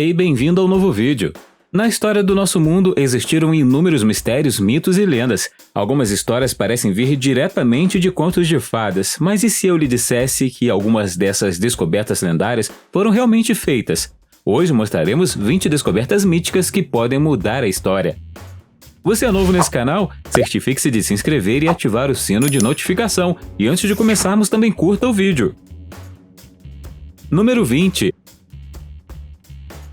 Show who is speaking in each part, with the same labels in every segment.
Speaker 1: E bem-vindo ao novo vídeo. Na história do nosso mundo existiram inúmeros mistérios, mitos e lendas. Algumas histórias parecem vir diretamente de contos de fadas, mas e se eu lhe dissesse que algumas dessas descobertas lendárias foram realmente feitas? Hoje mostraremos 20 descobertas míticas que podem mudar a história. Você é novo nesse canal? Certifique-se de se inscrever e ativar o sino de notificação. E antes de começarmos, também curta o vídeo. Número 20.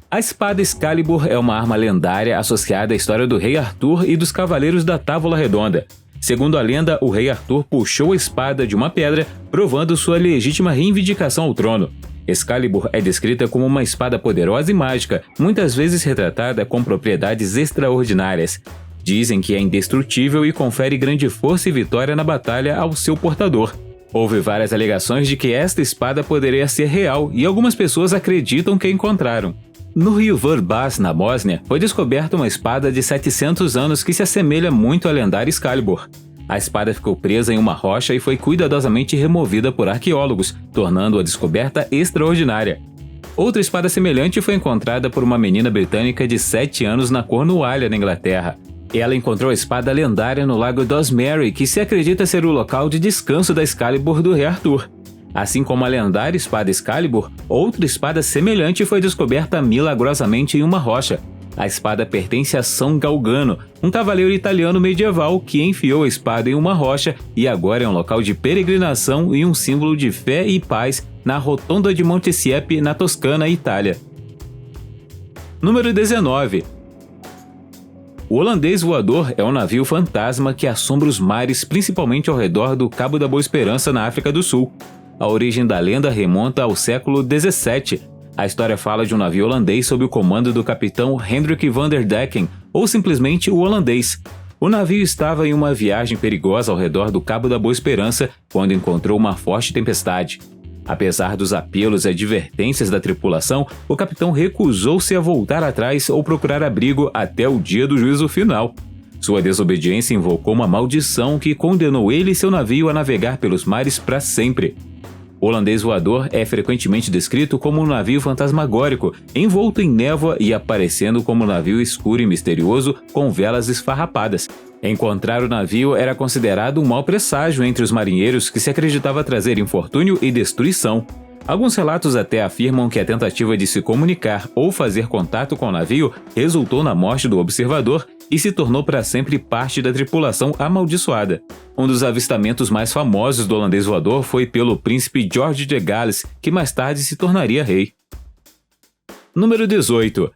Speaker 1: A espada Excalibur é uma arma lendária associada à história do rei Arthur e dos cavaleiros da Távola Redonda. Segundo a lenda, o rei Arthur puxou a espada de uma pedra, provando sua legítima reivindicação ao trono. Excalibur é descrita como uma espada poderosa e mágica, muitas vezes retratada com propriedades extraordinárias. Dizem que é indestrutível e confere grande força e vitória na batalha ao seu portador. Houve várias alegações de que esta espada poderia ser real e algumas pessoas acreditam que a encontraram. No rio Vurbas, na Bósnia, foi descoberta uma espada de 700 anos que se assemelha muito à lendária Excalibur. A espada ficou presa em uma rocha e foi cuidadosamente removida por arqueólogos, tornando a descoberta extraordinária. Outra espada semelhante foi encontrada por uma menina britânica de 7 anos na Cornualha, na Inglaterra. Ela encontrou a espada lendária no lago Dosmary, que se acredita ser o local de descanso da Excalibur do rei Arthur. Assim como a lendária espada Excalibur, outra espada semelhante foi descoberta milagrosamente em uma rocha. A espada pertence a São Galgano, um cavaleiro italiano medieval que enfiou a espada em uma rocha e agora é um local de peregrinação e um símbolo de fé e paz na Rotonda de Montesiepe, na Toscana, Itália. Número 19. O holandês voador é um navio fantasma que assombra os mares, principalmente ao redor do Cabo da Boa Esperança, na África do Sul. A origem da lenda remonta ao século XVII. A história fala de um navio holandês sob o comando do capitão Hendrik van der Decken, ou simplesmente o holandês. O navio estava em uma viagem perigosa ao redor do Cabo da Boa Esperança quando encontrou uma forte tempestade. Apesar dos apelos e advertências da tripulação, o capitão recusou-se a voltar atrás ou procurar abrigo até o dia do juízo final. Sua desobediência invocou uma maldição que condenou ele e seu navio a navegar pelos mares para sempre. O holandês voador é frequentemente descrito como um navio fantasmagórico, envolto em névoa e aparecendo como um navio escuro e misterioso com velas esfarrapadas. Encontrar o navio era considerado um mau presságio entre os marinheiros que se acreditava trazer infortúnio e destruição. Alguns relatos até afirmam que a tentativa de se comunicar ou fazer contato com o navio resultou na morte do observador e se tornou para sempre parte da tripulação amaldiçoada. Um dos avistamentos mais famosos do holandês voador foi pelo príncipe George de Gales, que mais tarde se tornaria rei. Número 18.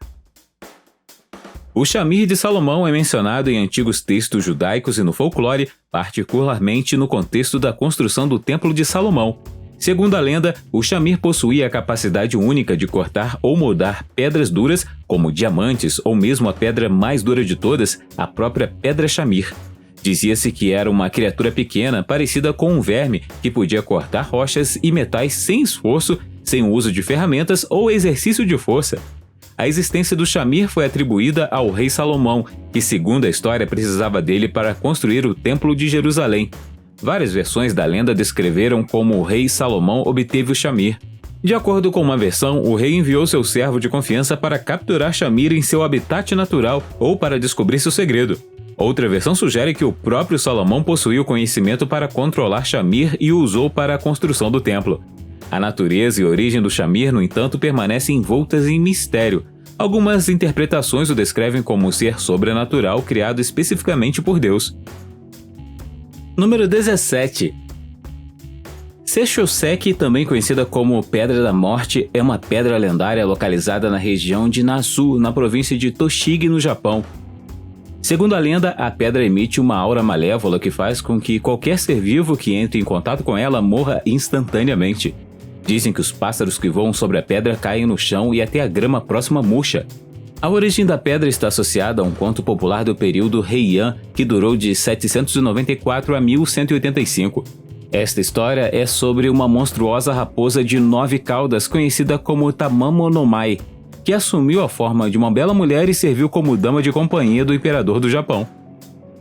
Speaker 1: O Shamir de Salomão é mencionado em antigos textos judaicos e no folclore, particularmente no contexto da construção do Templo de Salomão. Segundo a lenda, o Shamir possuía a capacidade única de cortar ou moldar pedras duras, como diamantes ou mesmo a pedra mais dura de todas, a própria Pedra Shamir. Dizia-se que era uma criatura pequena, parecida com um verme, que podia cortar rochas e metais sem esforço, sem o uso de ferramentas ou exercício de força. A existência do Shamir foi atribuída ao rei Salomão, que, segundo a história, precisava dele para construir o Templo de Jerusalém. Várias versões da lenda descreveram como o rei Salomão obteve o Shamir. De acordo com uma versão, o rei enviou seu servo de confiança para capturar Shamir em seu habitat natural ou para descobrir seu segredo. Outra versão sugere que o próprio Salomão possuía o conhecimento para controlar Shamir e o usou para a construção do templo. A natureza e origem do Shamir, no entanto, permanecem envoltas em mistério. Algumas interpretações o descrevem como um ser sobrenatural criado especificamente por Deus. Número 17. Sechoseki, também conhecida como Pedra da Morte, é uma pedra lendária localizada na região de Nasu, na província de Tochigi, no Japão. Segundo a lenda, a pedra emite uma aura malévola que faz com que qualquer ser vivo que entre em contato com ela morra instantaneamente. Dizem que os pássaros que voam sobre a pedra caem no chão e até a grama próxima murcha. A origem da pedra está associada a um conto popular do período Heian, que durou de 794 a 1185. Esta história é sobre uma monstruosa raposa de 9 caudas conhecida como Tamamo no Mai, que assumiu a forma de uma bela mulher e serviu como dama de companhia do imperador do Japão.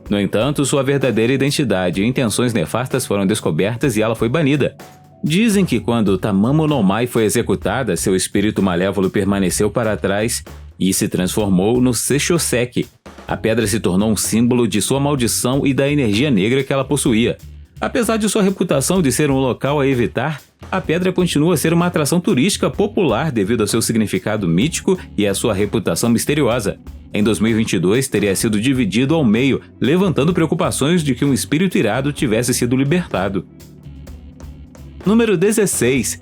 Speaker 1: No entanto, sua verdadeira identidade e intenções nefastas foram descobertas e ela foi banida. Dizem que quando Tamamo no Mai foi executada, seu espírito malévolo permaneceu para trás e se transformou no Seichoseki. A pedra se tornou um símbolo de sua maldição e da energia negra que ela possuía. Apesar de sua reputação de ser um local a evitar, a pedra continua a ser uma atração turística popular devido ao seu significado mítico e à sua reputação misteriosa. Em 2022, teria sido dividido ao meio, levantando preocupações de que um espírito irado tivesse sido libertado. Número 16.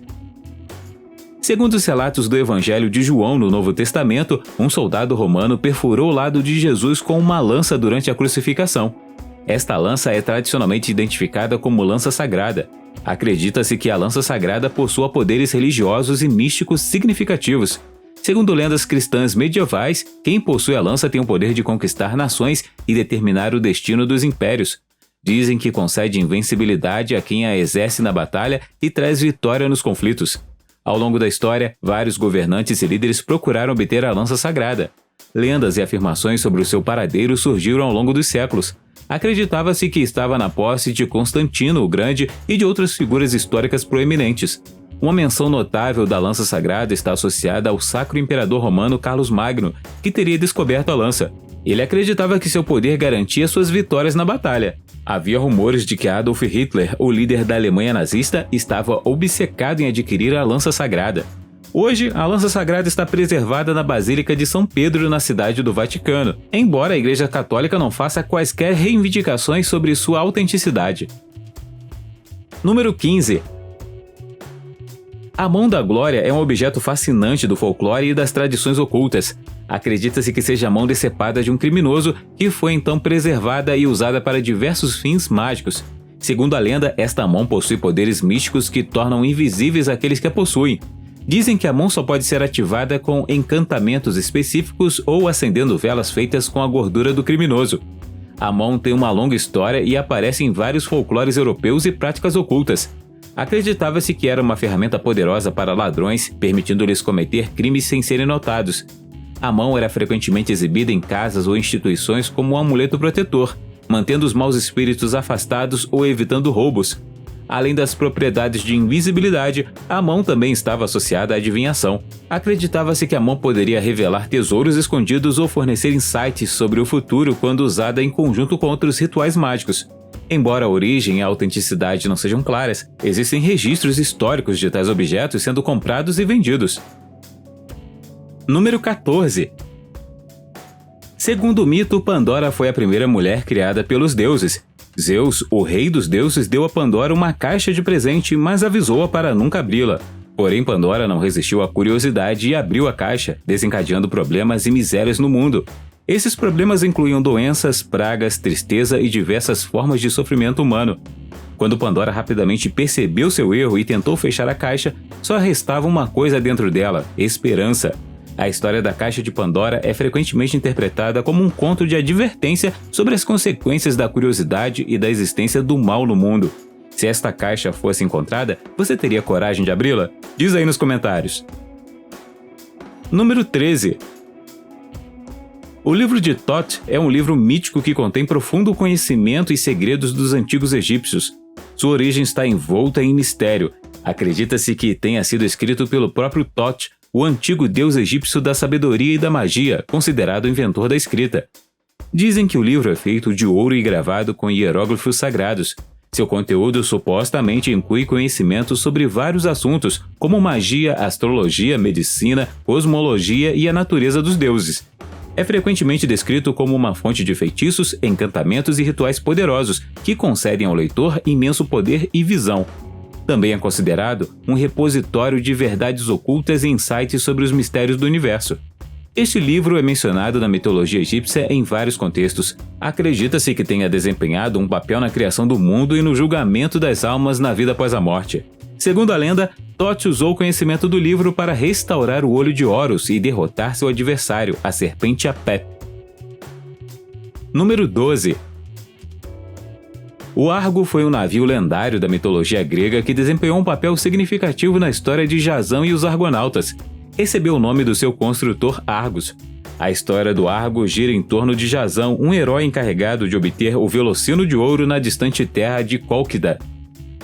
Speaker 1: Segundo os relatos do Evangelho de João no Novo Testamento, um soldado romano perfurou o lado de Jesus com uma lança durante a crucificação. Esta lança é tradicionalmente identificada como lança sagrada. Acredita-se que a lança sagrada possua poderes religiosos e místicos significativos. Segundo lendas cristãs medievais, quem possui a lança tem o poder de conquistar nações e determinar o destino dos impérios. Dizem que concede invencibilidade a quem a exerce na batalha e traz vitória nos conflitos. Ao longo da história, vários governantes e líderes procuraram obter a lança sagrada. Lendas e afirmações sobre o seu paradeiro surgiram ao longo dos séculos. Acreditava-se que estava na posse de Constantino o Grande e de outras figuras históricas proeminentes. Uma menção notável da lança sagrada está associada ao Sacro Imperador Romano Carlos Magno, que teria descoberto a lança. Ele acreditava que seu poder garantia suas vitórias na batalha. Havia rumores de que Adolf Hitler, o líder da Alemanha nazista, estava obcecado em adquirir a lança sagrada. Hoje, a lança sagrada está preservada na Basílica de São Pedro, na cidade do Vaticano, embora a Igreja Católica não faça quaisquer reivindicações sobre sua autenticidade. Número 15. A Mão da Glória é um objeto fascinante do folclore e das tradições ocultas. Acredita-se que seja a mão decepada de um criminoso, que foi então preservada e usada para diversos fins mágicos. Segundo a lenda, esta mão possui poderes místicos que tornam invisíveis aqueles que a possuem. Dizem que a mão só pode ser ativada com encantamentos específicos ou acendendo velas feitas com a gordura do criminoso. A mão tem uma longa história e aparece em vários folclores europeus e práticas ocultas. Acreditava-se que era uma ferramenta poderosa para ladrões, permitindo-lhes cometer crimes sem serem notados. A mão era frequentemente exibida em casas ou instituições como um amuleto protetor, mantendo os maus espíritos afastados ou evitando roubos. Além das propriedades de invisibilidade, a mão também estava associada à adivinhação. Acreditava-se que a mão poderia revelar tesouros escondidos ou fornecer insights sobre o futuro quando usada em conjunto com outros rituais mágicos. Embora a origem e a autenticidade não sejam claras, existem registros históricos de tais objetos sendo comprados e vendidos. Número 14. Segundo o mito, Pandora foi a primeira mulher criada pelos deuses. Zeus, o rei dos deuses, deu a Pandora uma caixa de presente, mas avisou-a para nunca abri-la. Porém, Pandora não resistiu à curiosidade e abriu a caixa, desencadeando problemas e misérias no mundo. Esses problemas incluíam doenças, pragas, tristeza e diversas formas de sofrimento humano. Quando Pandora rapidamente percebeu seu erro e tentou fechar a caixa, só restava uma coisa dentro dela: esperança. A história da Caixa de Pandora é frequentemente interpretada como um conto de advertência sobre as consequências da curiosidade e da existência do mal no mundo. Se esta caixa fosse encontrada, você teria coragem de abri-la? Diz aí nos comentários. Número 13. O livro de Thoth é um livro mítico que contém profundo conhecimento e segredos dos antigos egípcios. Sua origem está envolta em mistério. Acredita-se que tenha sido escrito pelo próprio Thoth, o antigo deus egípcio da sabedoria e da magia, considerado o inventor da escrita. Dizem que o livro é feito de ouro e gravado com hieróglifos sagrados. Seu conteúdo supostamente inclui conhecimentos sobre vários assuntos, como magia, astrologia, medicina, cosmologia e a natureza dos deuses. É frequentemente descrito como uma fonte de feitiços, encantamentos e rituais poderosos, que concedem ao leitor imenso poder e visão. Também é considerado um repositório de verdades ocultas e insights sobre os mistérios do universo. Este livro é mencionado na mitologia egípcia em vários contextos. Acredita-se que tenha desempenhado um papel na criação do mundo e no julgamento das almas na vida após a morte. Segundo a lenda, Thoth usou o conhecimento do livro para restaurar o Olho de Horus e derrotar seu adversário, a serpente Apep. Número 12. O Argo foi um navio lendário da mitologia grega que desempenhou um papel significativo na história de Jasão e os Argonautas. Recebeu o nome do seu construtor Argos. A história do Argo gira em torno de Jasão, um herói encarregado de obter o Velocino de Ouro na distante terra de Cólquida.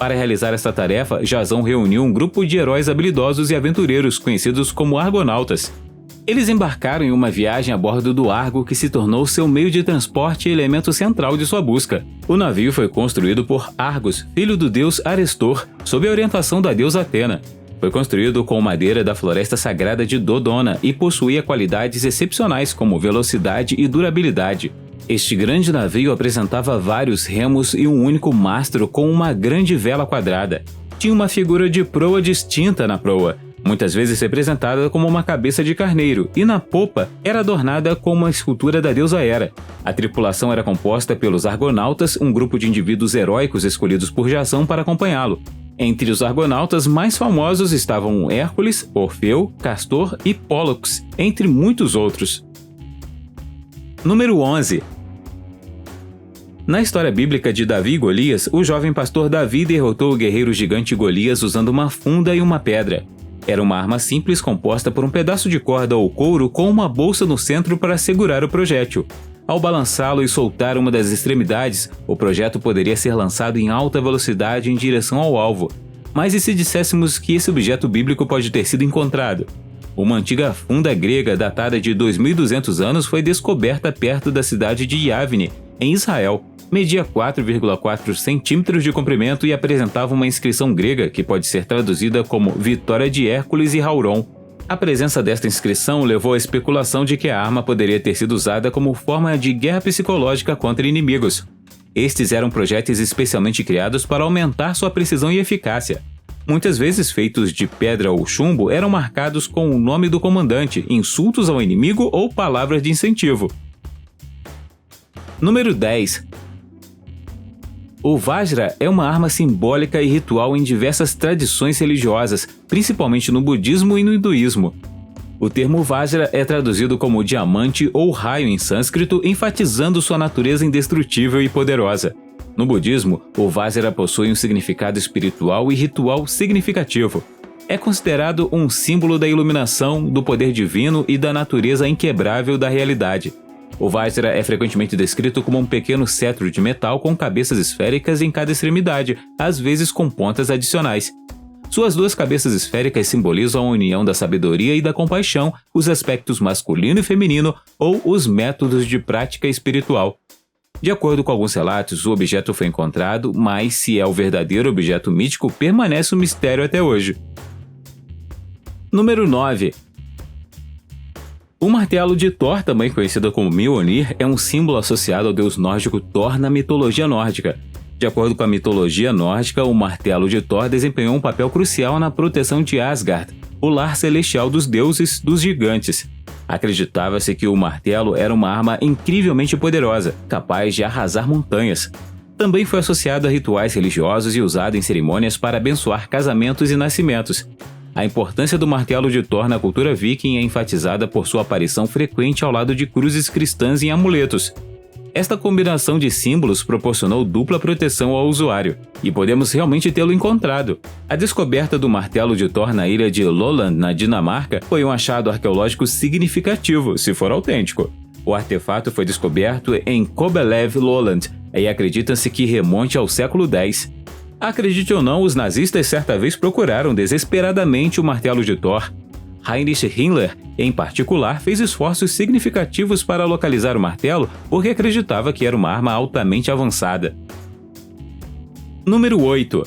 Speaker 1: Para realizar essa tarefa, Jasão reuniu um grupo de heróis habilidosos e aventureiros conhecidos como Argonautas. Eles embarcaram em uma viagem a bordo do Argo, que se tornou seu meio de transporte e elemento central de sua busca. O navio foi construído por Argos, filho do deus Arestor, sob a orientação da deusa Atena. Foi construído com madeira da floresta sagrada de Dodona e possuía qualidades excepcionais como velocidade e durabilidade. Este grande navio apresentava vários remos e um único mastro com uma grande vela quadrada. Tinha uma figura de proa distinta na proa, muitas vezes representada como uma cabeça de carneiro, e na popa era adornada com uma escultura da deusa Hera. A tripulação era composta pelos Argonautas, um grupo de indivíduos heróicos escolhidos por Jasão para acompanhá-lo. Entre os Argonautas mais famosos estavam Hércules, Orfeu, Castor e Pólux, entre muitos outros. Número 11. Na história bíblica de Davi e Golias, o jovem pastor Davi derrotou o guerreiro gigante Golias usando uma funda e uma pedra. Era uma arma simples composta por um pedaço de corda ou couro com uma bolsa no centro para segurar o projétil. Ao balançá-lo e soltar uma das extremidades, o projétil poderia ser lançado em alta velocidade em direção ao alvo. Mas e se disséssemos que esse objeto bíblico pode ter sido encontrado? Uma antiga funda grega datada de 2.200 anos foi descoberta perto da cidade de Yavne, em Israel. Media 4,4 centímetros de comprimento e apresentava uma inscrição grega que pode ser traduzida como Vitória de Hércules e Hauron. A presença desta inscrição levou à especulação de que a arma poderia ter sido usada como forma de guerra psicológica contra inimigos. Estes eram projéteis especialmente criados para aumentar sua precisão e eficácia. Muitas vezes feitos de pedra ou chumbo, eram marcados com o nome do comandante, insultos ao inimigo ou palavras de incentivo. Número 10. O Vajra é uma arma simbólica e ritual em diversas tradições religiosas, principalmente no budismo e no hinduísmo. O termo Vajra é traduzido como diamante ou raio em sânscrito, enfatizando sua natureza indestrutível e poderosa. No budismo, o Vajra possui um significado espiritual e ritual significativo. É considerado um símbolo da iluminação, do poder divino e da natureza inquebrável da realidade. O Vajra é frequentemente descrito como um pequeno cetro de metal com cabeças esféricas em cada extremidade, às vezes com pontas adicionais. Suas duas cabeças esféricas simbolizam a união da sabedoria e da compaixão, os aspectos masculino e feminino ou os métodos de prática espiritual. De acordo com alguns relatos, o objeto foi encontrado, mas se é o verdadeiro objeto mítico, permanece um mistério até hoje. Número 9. O martelo de Thor, também conhecido como Mjolnir, é um símbolo associado ao deus nórdico Thor na mitologia nórdica. De acordo com a mitologia nórdica, o martelo de Thor desempenhou um papel crucial na proteção de Asgard, o lar celestial dos deuses dos gigantes. Acreditava-se que o martelo era uma arma incrivelmente poderosa, capaz de arrasar montanhas. Também foi associado a rituais religiosos e usado em cerimônias para abençoar casamentos e nascimentos. A importância do martelo de Thor na cultura viking é enfatizada por sua aparição frequente ao lado de cruzes cristãs em amuletos. Esta combinação de símbolos proporcionou dupla proteção ao usuário, e podemos realmente tê-lo encontrado. A descoberta do martelo de Thor na ilha de Lolland, na Dinamarca, foi um achado arqueológico significativo, se for autêntico. O artefato foi descoberto em Kobelev Lolland, e acredita-se que remonte ao século X. Acredite ou não, os nazistas certa vez procuraram desesperadamente o martelo de Thor. Heinrich Himmler, em particular, fez esforços significativos para localizar o martelo porque acreditava que era uma arma altamente avançada. Número 8.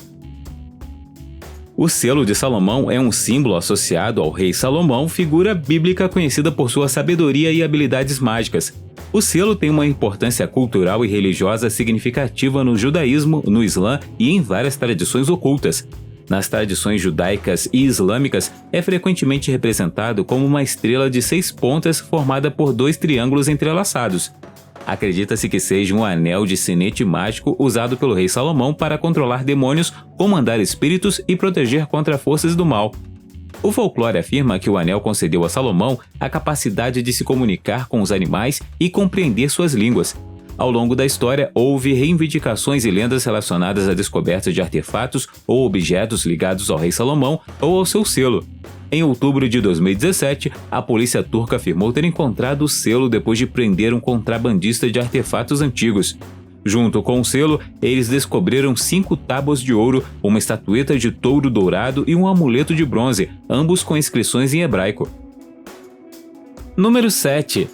Speaker 1: O selo de Salomão é um símbolo associado ao rei Salomão, figura bíblica conhecida por sua sabedoria e habilidades mágicas. O selo tem uma importância cultural e religiosa significativa no judaísmo, no islã e em várias tradições ocultas. Nas tradições judaicas e islâmicas, é frequentemente representado como uma estrela de 6 pontas formada por 2 triângulos entrelaçados. Acredita-se que seja um anel de sinete mágico usado pelo rei Salomão para controlar demônios, comandar espíritos e proteger contra forças do mal. O folclore afirma que o anel concedeu a Salomão a capacidade de se comunicar com os animais e compreender suas línguas. Ao longo da história, houve reivindicações e lendas relacionadas à descoberta de artefatos ou objetos ligados ao rei Salomão ou ao seu selo. Em outubro de 2017, a polícia turca afirmou ter encontrado o selo depois de prender um contrabandista de artefatos antigos. Junto com o selo, eles descobriram 5 tábuas de ouro, uma estatueta de touro dourado e um amuleto de bronze, ambos com inscrições em hebraico. Número 7.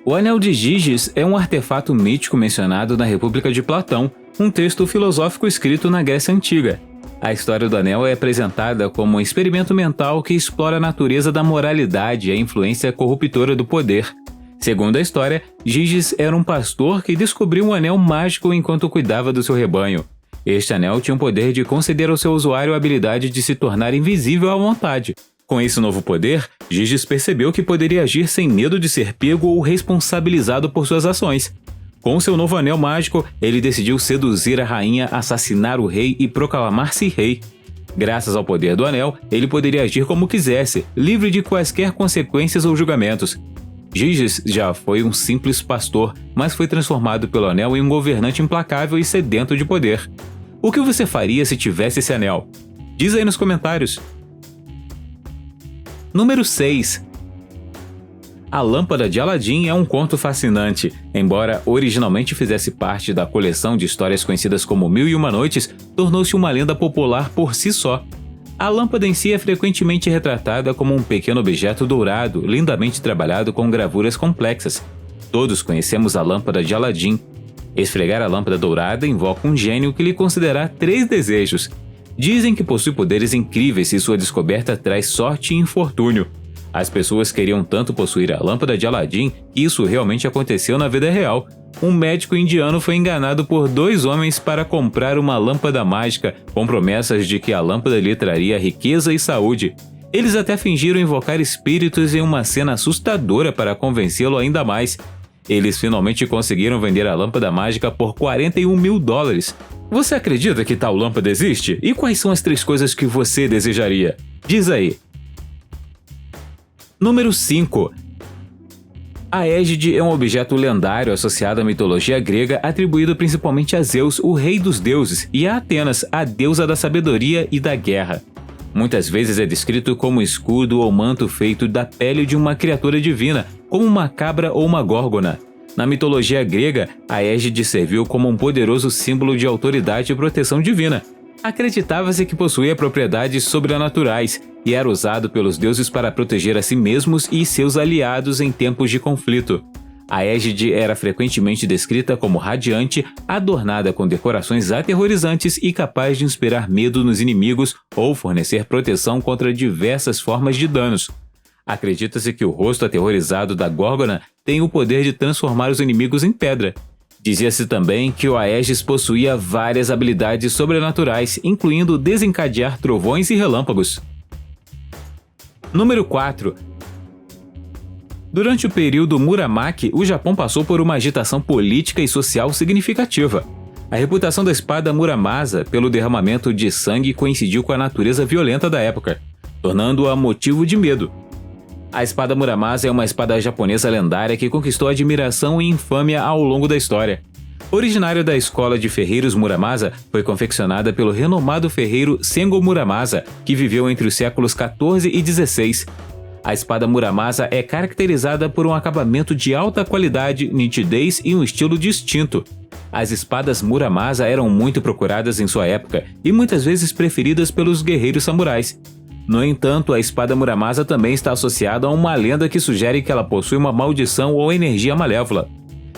Speaker 1: O Anel de Giges é um artefato mítico mencionado na República de Platão, um texto filosófico escrito na Grécia Antiga. A história do anel é apresentada como um experimento mental que explora a natureza da moralidade e a influência corruptora do poder. Segundo a história, Giges era um pastor que descobriu um anel mágico enquanto cuidava do seu rebanho. Este anel tinha o poder de conceder ao seu usuário a habilidade de se tornar invisível à vontade. Com esse novo poder, Giges percebeu que poderia agir sem medo de ser pego ou responsabilizado por suas ações. Com seu novo anel mágico, ele decidiu seduzir a rainha, assassinar o rei e proclamar-se rei. Graças ao poder do anel, ele poderia agir como quisesse, livre de quaisquer consequências ou julgamentos. Giges já foi um simples pastor, mas foi transformado pelo anel em um governante implacável e sedento de poder. O que você faria se tivesse esse anel? Diz aí nos comentários. Número 6. A Lâmpada de Aladim é um conto fascinante. Embora originalmente fizesse parte da coleção de histórias conhecidas como Mil e Uma Noites, tornou-se uma lenda popular por si só. A lâmpada em si é frequentemente retratada como um pequeno objeto dourado, lindamente trabalhado com gravuras complexas. Todos conhecemos a Lâmpada de Aladim. Esfregar a lâmpada dourada invoca um gênio que lhe concederá 3 desejos. Dizem que possui poderes incríveis e sua descoberta traz sorte e infortúnio. As pessoas queriam tanto possuir a lâmpada de Aladim que isso realmente aconteceu na vida real. Um médico indiano foi enganado por 2 homens para comprar uma lâmpada mágica, com promessas de que a lâmpada lhe traria riqueza e saúde. Eles até fingiram invocar espíritos em uma cena assustadora para convencê-lo ainda mais. Eles finalmente conseguiram vender a lâmpada mágica por $41 mil. Você acredita que tal lâmpada existe? E quais são as 3 coisas que você desejaria? Diz aí. Número 5. A égide é um objeto lendário associado à mitologia grega atribuído principalmente a Zeus, o rei dos deuses, e a Atenas, a deusa da sabedoria e da guerra. Muitas vezes é descrito como escudo ou manto feito da pele de uma criatura divina, como uma cabra ou uma górgona. Na mitologia grega, a égide serviu como um poderoso símbolo de autoridade e proteção divina. Acreditava-se que possuía propriedades sobrenaturais e era usado pelos deuses para proteger a si mesmos e seus aliados em tempos de conflito. A égide era frequentemente descrita como radiante, adornada com decorações aterrorizantes e capaz de inspirar medo nos inimigos ou fornecer proteção contra diversas formas de danos. Acredita-se que o rosto aterrorizado da górgona tem o poder de transformar os inimigos em pedra. Dizia-se também que o Aegis possuía várias habilidades sobrenaturais, incluindo desencadear trovões e relâmpagos. Número 4. Durante o período Muramaki, o Japão passou por uma agitação política e social significativa. A reputação da espada Muramasa pelo derramamento de sangue coincidiu com a natureza violenta da época, tornando-a motivo de medo. A espada Muramasa é uma espada japonesa lendária que conquistou admiração e infâmia ao longo da história. Originária da escola de ferreiros Muramasa, foi confeccionada pelo renomado ferreiro Sengo Muramasa, que viveu entre os séculos XIV e XVI. A espada Muramasa é caracterizada por um acabamento de alta qualidade, nitidez e um estilo distinto. As espadas Muramasa eram muito procuradas em sua época e muitas vezes preferidas pelos guerreiros samurais. No entanto, a espada Muramasa também está associada a uma lenda que sugere que ela possui uma maldição ou energia malévola.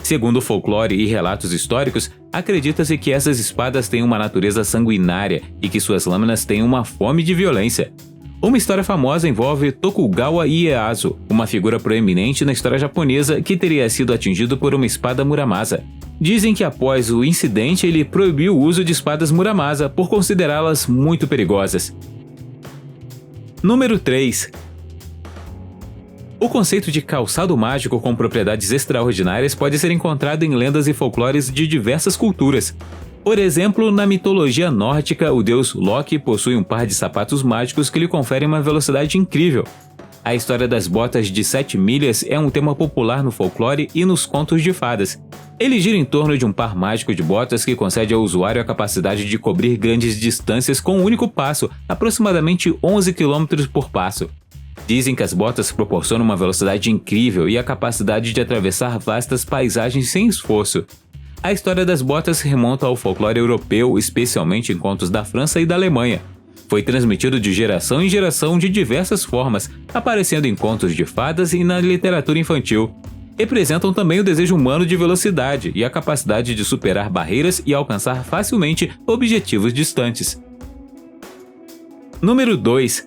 Speaker 1: Segundo o folclore e relatos históricos, acredita-se que essas espadas têm uma natureza sanguinária e que suas lâminas têm uma fome de violência. Uma história famosa envolve Tokugawa Ieyasu, uma figura proeminente na história japonesa que teria sido atingido por uma espada Muramasa. Dizem que após o incidente ele proibiu o uso de espadas Muramasa por considerá-las muito perigosas. Número 3. O conceito de calçado mágico com propriedades extraordinárias pode ser encontrado em lendas e folclores de diversas culturas. Por exemplo, na mitologia nórdica, o deus Loki possui um par de sapatos mágicos que lhe conferem uma velocidade incrível. A história das botas de 7 milhas é um tema popular no folclore e nos contos de fadas. Ele gira em torno de um par mágico de botas que concede ao usuário a capacidade de cobrir grandes distâncias com um único passo, aproximadamente 11 km por passo. Dizem que as botas proporcionam uma velocidade incrível e a capacidade de atravessar vastas paisagens sem esforço. A história das botas remonta ao folclore europeu, especialmente em contos da França e da Alemanha. Foi transmitido de geração em geração de diversas formas, aparecendo em contos de fadas e na literatura infantil. Representam também o desejo humano de velocidade e a capacidade de superar barreiras e alcançar facilmente objetivos distantes. Número 2.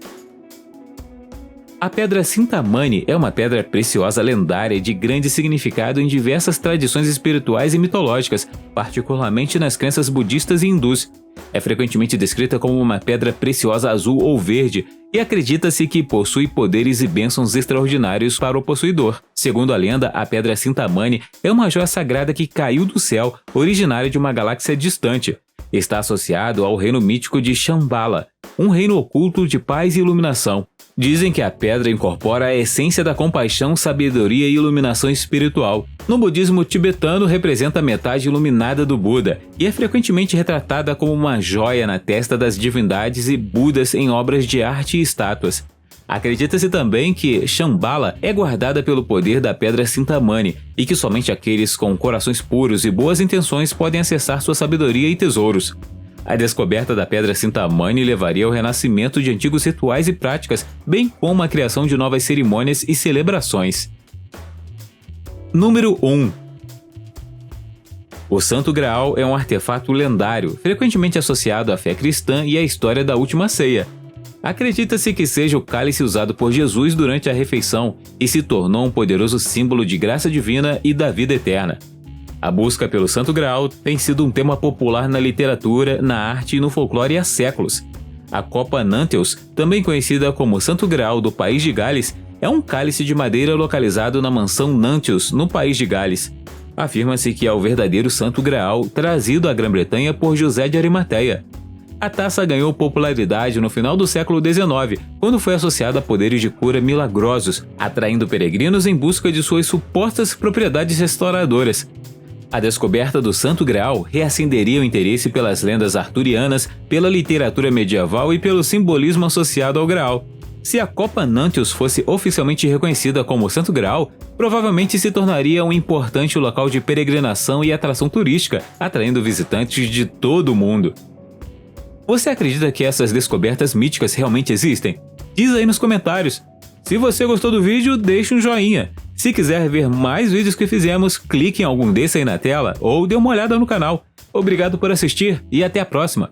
Speaker 1: A pedra Cintamani é uma pedra preciosa lendária de grande significado em diversas tradições espirituais e mitológicas, particularmente nas crenças budistas e hindus. É frequentemente descrita como uma pedra preciosa azul ou verde e acredita-se que possui poderes e bênçãos extraordinários para o possuidor. Segundo a lenda, a pedra Cintamani é uma joia sagrada que caiu do céu, originária de uma galáxia distante. Está associado ao reino mítico de Shambhala, um reino oculto de paz e iluminação. Dizem que a pedra incorpora a essência da compaixão, sabedoria e iluminação espiritual. No budismo tibetano, representa a metade iluminada do Buda e é frequentemente retratada como uma joia na testa das divindades e Budas em obras de arte e estátuas. Acredita-se também que Shambhala é guardada pelo poder da pedra Cintamani e que somente aqueles com corações puros e boas intenções podem acessar sua sabedoria e tesouros. A descoberta da pedra Cintamani levaria ao renascimento de antigos rituais e práticas, bem como a criação de novas cerimônias e celebrações. Número 1. O Santo Graal é um artefato lendário, frequentemente associado à fé cristã e à história da Última Ceia. Acredita-se que seja o cálice usado por Jesus durante a refeição e se tornou um poderoso símbolo de graça divina e da vida eterna. A busca pelo Santo Graal tem sido um tema popular na literatura, na arte e no folclore há séculos. A Copa Nanteus, também conhecida como Santo Graal do País de Gales, é um cálice de madeira localizado na mansão Nanteus, no País de Gales. Afirma-se que é o verdadeiro Santo Graal trazido à Grã-Bretanha por José de Arimateia. A taça ganhou popularidade no final do século XIX, quando foi associada a poderes de cura milagrosos, atraindo peregrinos em busca de suas supostas propriedades restauradoras. A descoberta do Santo Graal reacenderia o interesse pelas lendas arturianas, pela literatura medieval e pelo simbolismo associado ao Graal. Se a Copa Nanteus fosse oficialmente reconhecida como Santo Graal, provavelmente se tornaria um importante local de peregrinação e atração turística, atraindo visitantes de todo o mundo. Você acredita que essas descobertas míticas realmente existem? Diz aí nos comentários. Se você gostou do vídeo, deixe um joinha. Se quiser ver mais vídeos que fizemos, clique em algum desses aí na tela ou dê uma olhada no canal. Obrigado por assistir e até a próxima!